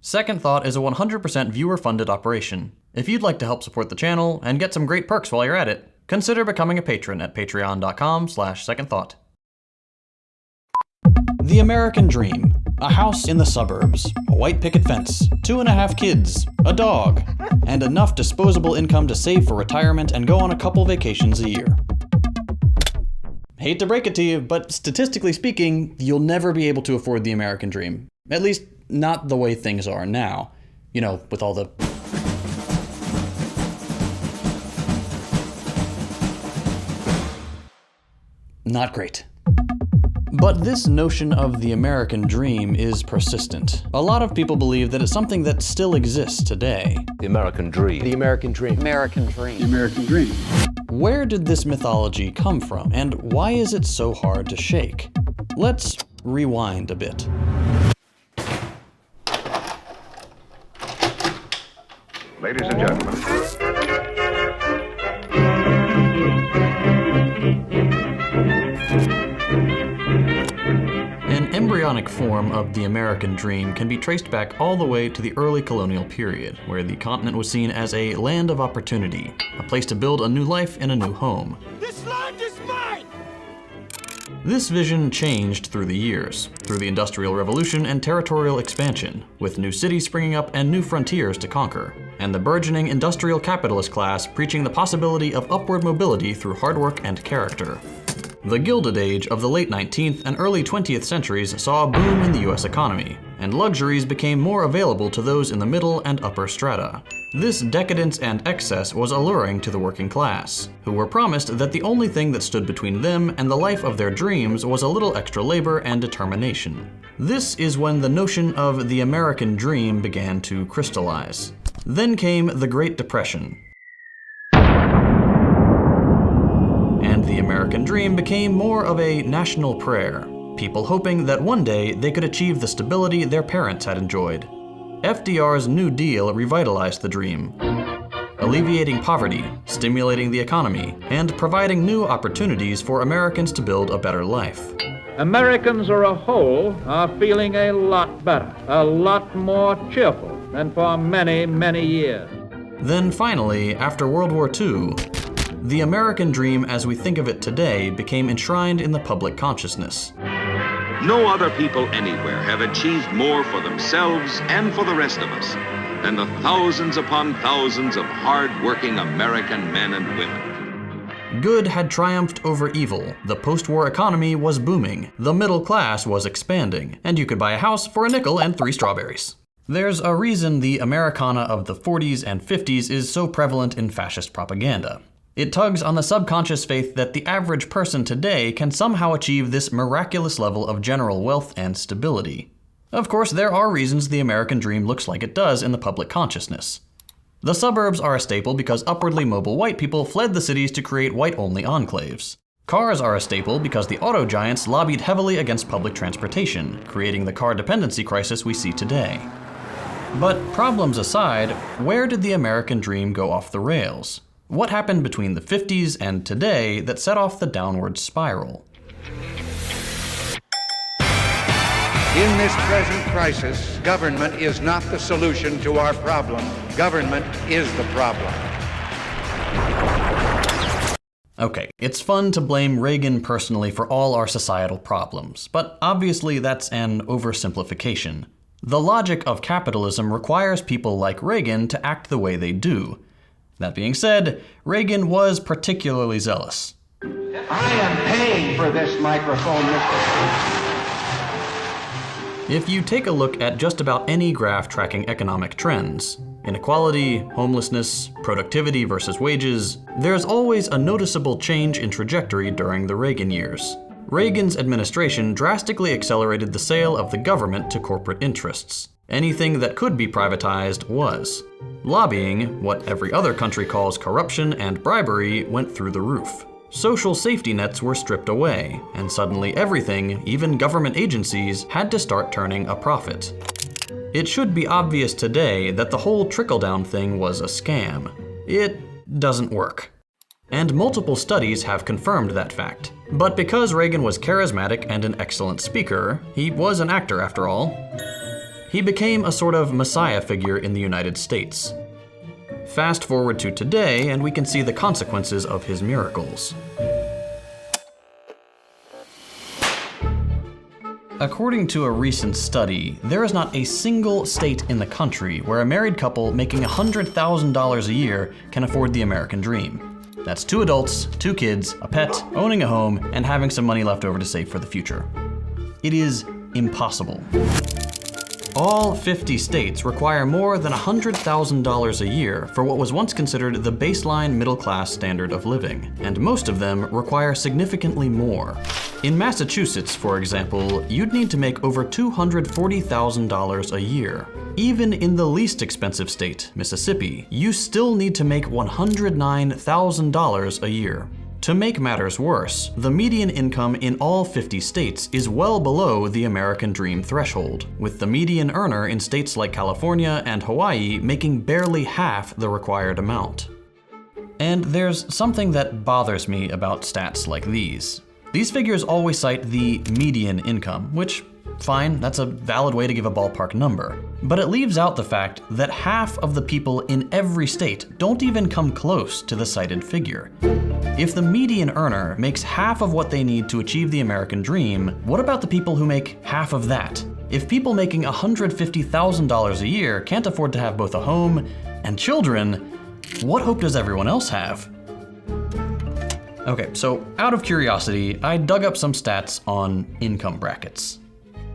Second Thought is a 100% viewer-funded operation. If you'd like to help support the channel and get some great perks while you're at it, consider becoming a patron at patreon.com/secondthought. The American Dream. A house in the suburbs, a white picket fence, 2.5 kids, a dog, and enough disposable income to save for retirement and go on a couple vacations a year. Hate to break it to you, but statistically speaking, you'll never be able to afford the American Dream. At least, not the way things are now. You know, with all the... Not great. But this notion of the American Dream is persistent. A lot of people believe that it's something that still exists today. The American Dream. The American Dream. American Dream. The American Dream. Where did this mythology come from, and why is it so hard to shake? Let's rewind a bit. Ladies and gentlemen. An embryonic form of the American Dream can be traced back all the way to the early colonial period, where the continent was seen as a land of opportunity, a place to build a new life in a new home. This land is mine! This vision changed through the years, through the Industrial Revolution and territorial expansion, with new cities springing up and new frontiers to conquer, and the burgeoning industrial capitalist class preaching the possibility of upward mobility through hard work and character. The Gilded Age of the late 19th and early 20th centuries saw a boom in the US economy, and luxuries became more available to those in the middle and upper strata. This decadence and excess was alluring to the working class, who were promised that the only thing that stood between them and the life of their dreams was a little extra labor and determination. This is when the notion of the American Dream began to crystallize. Then came the Great Depression, and the American Dream became more of a national prayer, people hoping that one day they could achieve the stability their parents had enjoyed. FDR's New Deal revitalized the dream, alleviating poverty, stimulating the economy, and providing new opportunities for Americans to build a better life. Americans as a whole are feeling a lot better, a lot more cheerful than for many, many years. Then finally, after World War II, the American Dream as we think of it today became enshrined in the public consciousness. No other people anywhere have achieved more for themselves and for the rest of us than the thousands upon thousands of hard-working American men and women. Good had triumphed over evil, the post-war economy was booming, the middle class was expanding, and you could buy a house for a nickel and 3 strawberries. There's a reason the Americana of the 40s and 50s is so prevalent in fascist propaganda. It tugs on the subconscious faith that the average person today can somehow achieve this miraculous level of general wealth and stability. Of course, there are reasons the American Dream looks like it does in the public consciousness. The suburbs are a staple because upwardly mobile white people fled the cities to create white-only enclaves. Cars are a staple because the auto giants lobbied heavily against public transportation, creating the car dependency crisis we see today. But problems aside, where did the American Dream go off the rails? What happened between the 50s and today that set off the downward spiral? In this present crisis, government is not the solution to our problem. Government is the problem. Okay, it's fun to blame Reagan personally for all our societal problems, but obviously that's an oversimplification. The logic of capitalism requires people like Reagan to act the way they do. That being said, Reagan was particularly zealous. I am paying for this microphone, Mr. If you take a look at just about any graph tracking economic trends, inequality, homelessness, productivity versus wages, there's always a noticeable change in trajectory during the Reagan years. Reagan's administration drastically accelerated the sale of the government to corporate interests. Anything that could be privatized was. Lobbying, what every other country calls corruption and bribery, went through the roof. Social safety nets were stripped away, and suddenly everything, even government agencies, had to start turning a profit. It should be obvious today that the whole trickle-down thing was a scam. It doesn't work. And multiple studies have confirmed that fact. But because Reagan was charismatic and an excellent speaker, he was an actor after all, He became a sort of messiah figure in the United States. Fast forward to today, and we can see the consequences of his miracles. According to a recent study, there is not a single state in the country where a married couple making $100,000 a year can afford the American dream. That's 2 adults, 2 kids, a pet, owning a home, and having some money left over to save for the future. It is impossible. All 50 states require more than $100,000 a year for what was once considered the baseline middle-class standard of living, and most of them require significantly more. In Massachusetts, for example, you'd need to make over $240,000 a year. Even in the least expensive state, Mississippi, you still need to make $109,000 a year. To make matters worse, the median income in all 50 states is well below the American dream threshold, with the median earner in states like California and Hawaii making barely half the required amount. And there's something that bothers me about stats like these. These figures always cite the median income, which, fine, that's a valid way to give a ballpark number. But it leaves out the fact that half of the people in every state don't even come close to the cited figure. If the median earner makes half of what they need to achieve the American dream, what about the people who make half of that? If people making $150,000 a year can't afford to have both a home and children, what hope does everyone else have? Okay, so out of curiosity, I dug up some stats on income brackets.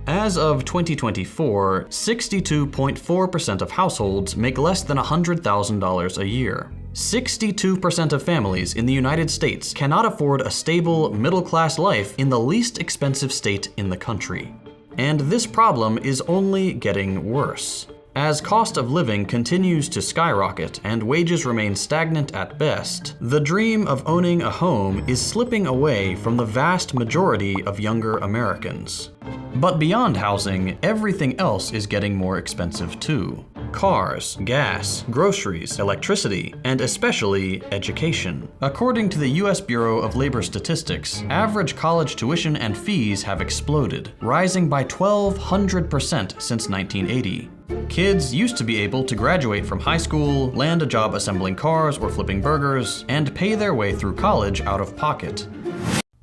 As of 2024, 62.4% of households make less than $100,000 a year. 62% of families in the United States cannot afford a stable, middle-class life in the least expensive state in the country. And this problem is only getting worse. As cost of living continues to skyrocket and wages remain stagnant at best, the dream of owning a home is slipping away from the vast majority of younger Americans. But beyond housing, everything else is getting more expensive too. Cars, gas, groceries, electricity, and especially education. According to the US Bureau of Labor Statistics, average college tuition and fees have exploded, rising by 1,200% since 1980. Kids used to be able to graduate from high school, land a job assembling cars or flipping burgers, and pay their way through college out of pocket.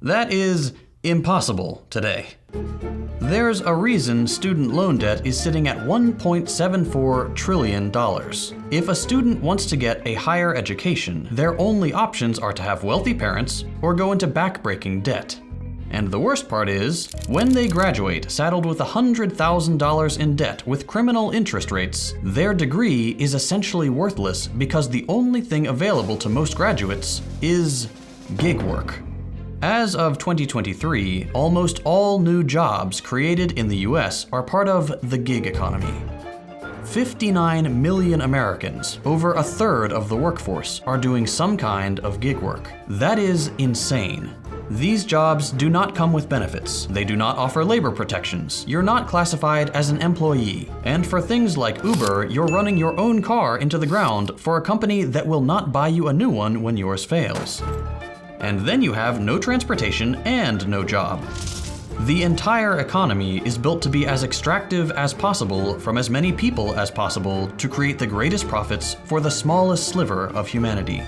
That is impossible today. There's a reason student loan debt is sitting at $1.74 trillion. If a student wants to get a higher education, their only options are to have wealthy parents or go into backbreaking debt. And the worst part is, when they graduate saddled with $100,000 in debt with criminal interest rates, their degree is essentially worthless because the only thing available to most graduates is gig work. As of 2023, almost all new jobs created in the US are part of the gig economy. 59 million Americans, over a third of the workforce, are doing some kind of gig work. That is insane. These jobs do not come with benefits. They do not offer labor protections. You're not classified as an employee. And for things like Uber, you're running your own car into the ground for a company that will not buy you a new one when yours fails. And then you have no transportation and no job. The entire economy is built to be as extractive as possible from as many people as possible to create the greatest profits for the smallest sliver of humanity.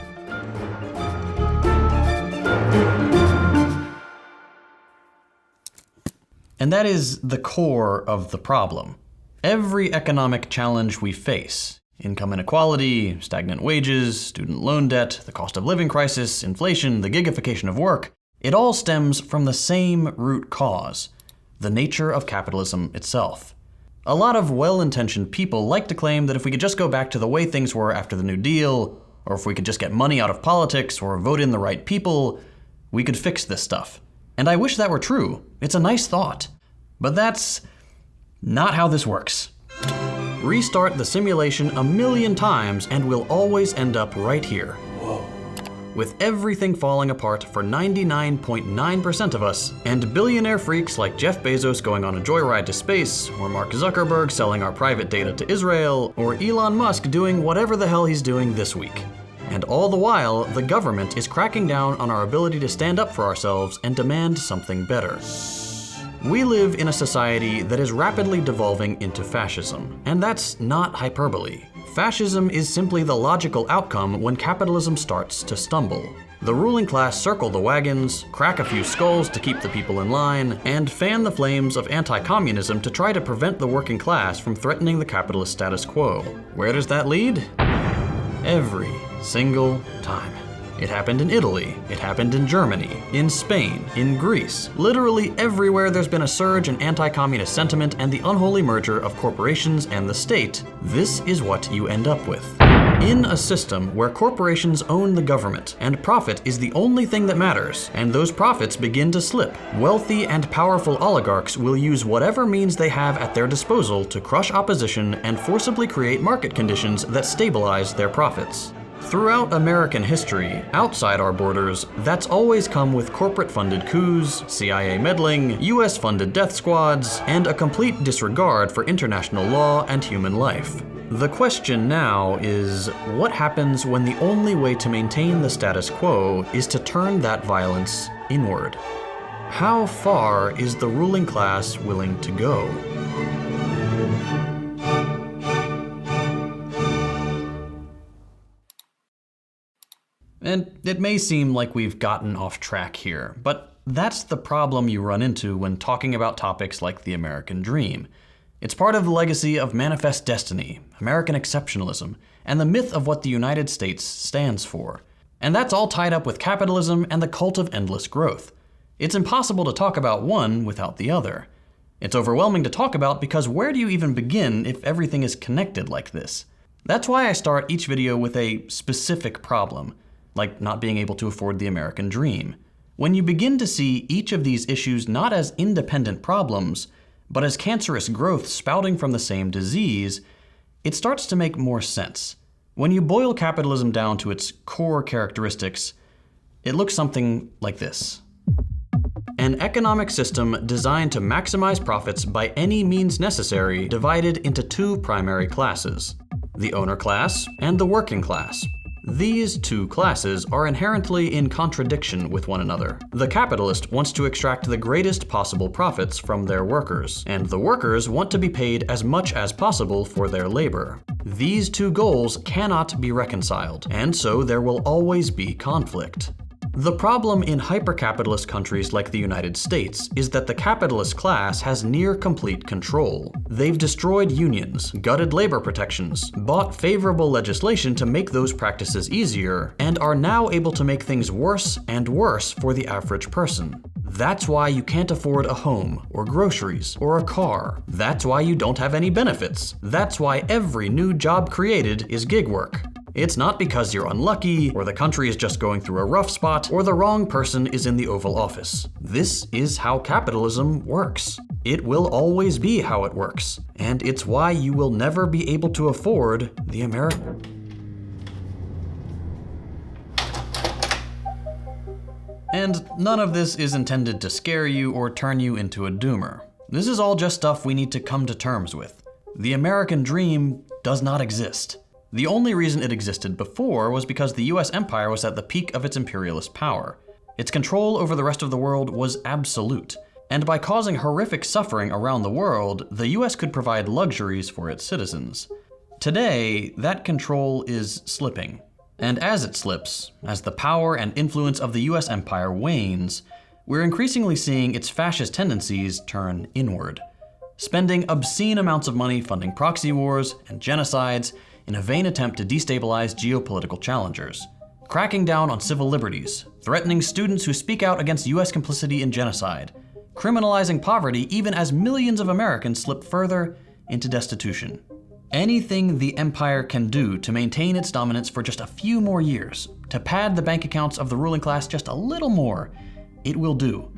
And that is the core of the problem. Every economic challenge we face, income inequality, stagnant wages, student loan debt, the cost of living crisis, inflation, the gigification of work, it all stems from the same root cause, the nature of capitalism itself. A lot of well-intentioned people like to claim that if we could just go back to the way things were after the New Deal, or if we could just get money out of politics or vote in the right people, we could fix this stuff. And I wish that were true. It's a nice thought. But that's not how this works. Restart the simulation a million times and we'll always end up right here. Whoa. With everything falling apart for 99.9% of us, and billionaire freaks like Jeff Bezos going on a joyride to space, or Mark Zuckerberg selling our private data to Israel, or Elon Musk doing whatever the hell he's doing this week. And all the while, the government is cracking down on our ability to stand up for ourselves and demand something better. We live in a society that is rapidly devolving into fascism, and that's not hyperbole. Fascism is simply the logical outcome when capitalism starts to stumble. The ruling class circle the wagons, crack a few skulls to keep the people in line, and fan the flames of anti-communism to try to prevent the working class from threatening the capitalist status quo. Where does that lead? Every single time. It happened in Italy, it happened in Germany, in Spain, in Greece. Literally everywhere there's been a surge in anti-communist sentiment and the unholy merger of corporations and the state, this is what you end up with. In a system where corporations own the government and profit is the only thing that matters, and those profits begin to slip, wealthy and powerful oligarchs will use whatever means they have at their disposal to crush opposition and forcibly create market conditions that stabilize their profits. Throughout American history, outside our borders, that's always come with corporate-funded coups, CIA meddling, US-funded death squads, and a complete disregard for international law and human life. The question now is, what happens when the only way to maintain the status quo is to turn that violence inward? How far is the ruling class willing to go? And it may seem like we've gotten off track here, but that's the problem you run into when talking about topics like the American dream. It's part of the legacy of manifest destiny, American exceptionalism, and the myth of what the United States stands for. And that's all tied up with capitalism and the cult of endless growth. It's impossible to talk about one without the other. It's overwhelming to talk about because where do you even begin if everything is connected like this? That's why I start each video with a specific problem, like not being able to afford the American dream. When you begin to see each of these issues not as independent problems, but as cancerous growth spouting from the same disease, it starts to make more sense. When you boil capitalism down to its core characteristics, it looks something like this. An economic system designed to maximize profits by any means necessary, divided into two primary classes: the owner class and the working class. These two classes are inherently in contradiction with one another. The capitalist wants to extract the greatest possible profits from their workers, and the workers want to be paid as much as possible for their labor. These two goals cannot be reconciled, and so there will always be conflict. The problem in hyper-capitalist countries like the United States is that the capitalist class has near complete control. They've destroyed unions, gutted labor protections, bought favorable legislation to make those practices easier, and are now able to make things worse and worse for the average person. That's why you can't afford a home, or groceries, or a car. That's why you don't have any benefits. That's why every new job created is gig work. It's not because you're unlucky, or the country is just going through a rough spot, or the wrong person is in the Oval Office. This is how capitalism works. It will always be how it works, and it's why you will never be able to afford the American. And none of this is intended to scare you or turn you into a doomer. This is all just stuff we need to come to terms with. The American dream does not exist. The only reason it existed before was because the US empire was at the peak of its imperialist power. Its control over the rest of the world was absolute, and by causing horrific suffering around the world, the US could provide luxuries for its citizens. Today, that control is slipping. And as it slips, as the power and influence of the US empire wanes, we're increasingly seeing its fascist tendencies turn inward, spending obscene amounts of money funding proxy wars and genocides in a vain attempt to destabilize geopolitical challengers, cracking down on civil liberties, threatening students who speak out against US complicity in genocide, criminalizing poverty even as millions of Americans slip further into destitution. Anything the empire can do to maintain its dominance for just a few more years, to pad the bank accounts of the ruling class just a little more, it will do,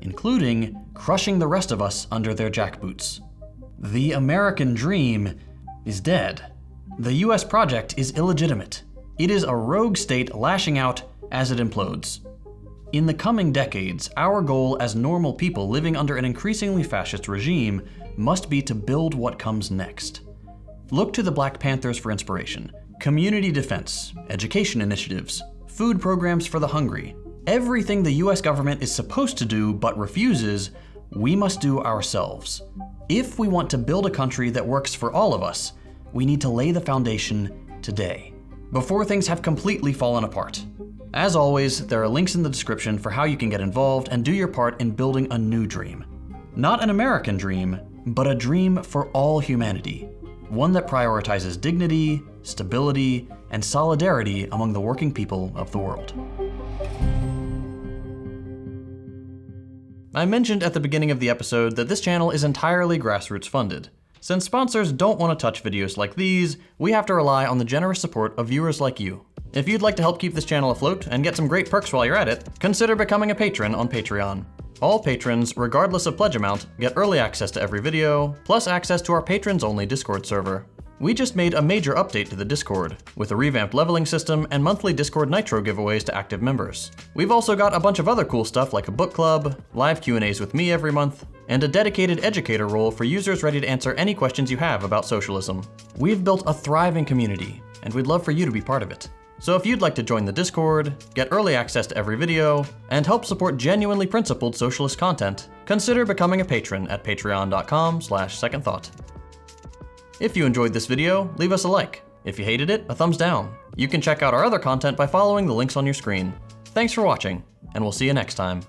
including crushing the rest of us under their jackboots. The American dream is dead. The US project is illegitimate. It is a rogue state lashing out as it implodes. In the coming decades, our goal as normal people living under an increasingly fascist regime must be to build what comes next. Look to the Black Panthers for inspiration. Community defense, education initiatives, food programs for the hungry. Everything the US government is supposed to do but refuses we must do ourselves. If we want to build a country that works for all of us, we need to lay the foundation today, before things have completely fallen apart. As always, there are links in the description for how you can get involved and do your part in building a new dream. Not an American dream, but a dream for all humanity. One that prioritizes dignity, stability, and solidarity among the working people of the world. I mentioned at the beginning of the episode that this channel is entirely grassroots funded. Since sponsors don't want to touch videos like these, we have to rely on the generous support of viewers like you. If you'd like to help keep this channel afloat and get some great perks while you're at it, consider becoming a patron on Patreon. All patrons, regardless of pledge amount, get early access to every video, plus access to our patrons-only Discord server. We just made a major update to the Discord, with a revamped leveling system and monthly Discord Nitro giveaways to active members. We've also got a bunch of other cool stuff like a book club, live Q&As with me every month, and a dedicated educator role for users ready to answer any questions you have about socialism. We've built a thriving community, and we'd love for you to be part of it. So if you'd like to join the Discord, get early access to every video, and help support genuinely principled socialist content, consider becoming a patron at patreon.com/secondthought. If you enjoyed this video, leave us a like. If you hated it, a thumbs down. You can check out our other content by following the links on your screen. Thanks for watching, and we'll see you next time.